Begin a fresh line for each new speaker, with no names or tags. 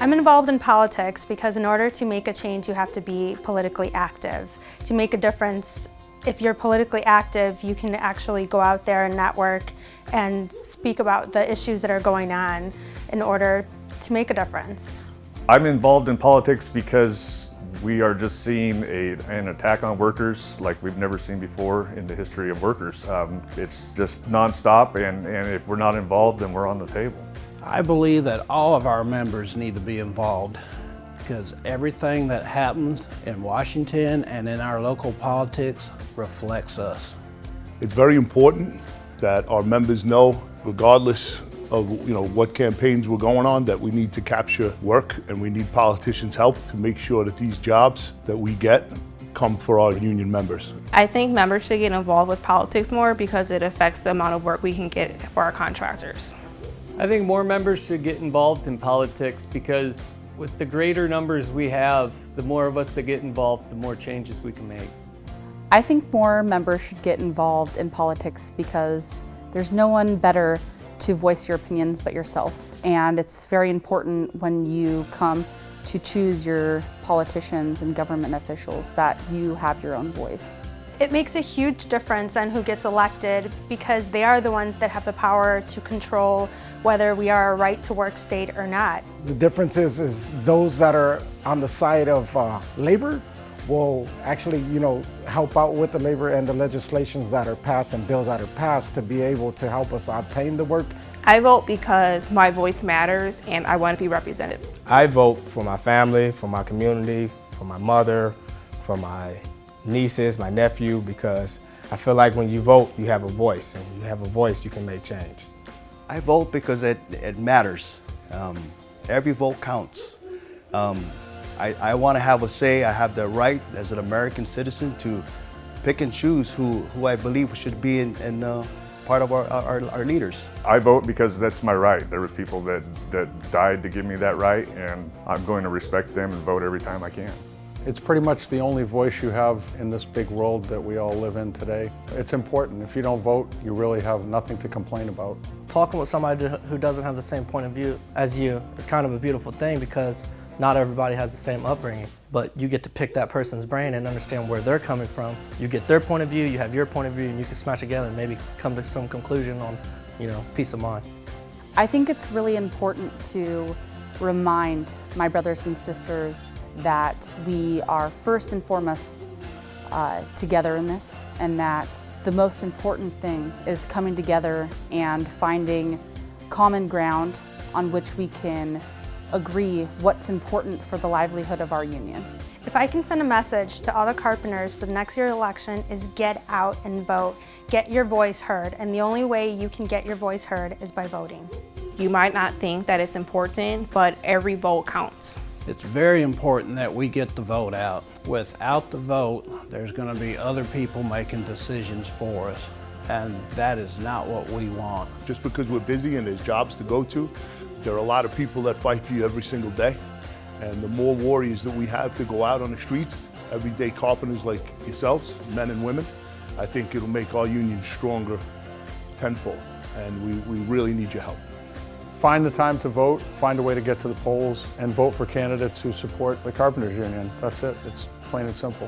I'm involved in politics because in order to make a change, you have to be politically active. To make a difference, if you're politically active, you can actually go out there and network and speak about the issues that are going on in order to make a difference.
I'm involved in politics because we are just seeing an attack on workers like we've never seen before in the history of workers. It's just nonstop, and if we're not involved, then we're on the table.
I believe that all of our members need to be involved because everything that happens in Washington and in our local politics reflects us.
It's very important that our members know, regardless of what campaigns we're going on, that we need to capture work and we need politicians' help to make sure that these jobs that we get come for our union members.
I think members should get involved with politics more because it affects the amount of work we can get for our contractors.
I think more members should get involved in politics because with the greater numbers we have, the more of us that get involved, the more changes we can make.
I think more members should get involved in politics because there's no one better to voice your opinions but yourself. And it's very important when you come to choose your politicians and government officials that you have your own voice.
It makes a huge difference on who gets elected because they are the ones that have the power to control whether we are a right-to-work state or not.
The difference is those that are on the side of labor will actually, help out with the labor and the legislations that are passed and bills that are passed to be able to help us obtain the work.
I vote because my voice matters and I want to be represented.
I vote for my family, for my community, for my mother, for my nieces, my nephew, because I feel like when you vote, you have a voice, and you have a voice, you can make change.
I vote because it matters. Every vote counts. I want to have a say. I have the right as an American citizen to pick and choose who I believe should be in part of our leaders.
I vote because that's my right. There was people that died to give me that right, and I'm going to respect them and vote every time I can.
It's pretty much the only voice you have in this big world that we all live in today. It's important. If you don't vote, you really have nothing to complain about.
Talking with somebody who doesn't have the same point of view as you is kind of a beautiful thing because not everybody has the same upbringing, but you get to pick that person's brain and understand where they're coming from. You get their point of view, you have your point of view, and you can smash together and maybe come to some conclusion on, peace of mind.
I think it's really important to remind my brothers and sisters that we are first and foremost together in this, and that the most important thing is coming together and finding common ground on which we can agree what's important for the livelihood of our union.
If I can send a message to all the carpenters for the next year's election is get out and vote. Get your voice heard, and the only way you can get your voice heard is by voting.
You might not think that it's important, but every vote counts.
It's very important that we get the vote out. Without the vote, there's going to be other people making decisions for us, and that is not what we want.
Just because we're busy and there's jobs to go to, there are a lot of people that fight for you every single day. And the more warriors that we have to go out on the streets, everyday carpenters like yourselves, men and women, I think it'll make our union stronger tenfold. And we really need your help.
Find the time to vote, find a way to get to the polls, and vote for candidates who support the Carpenters Union. That's it. It's plain and simple.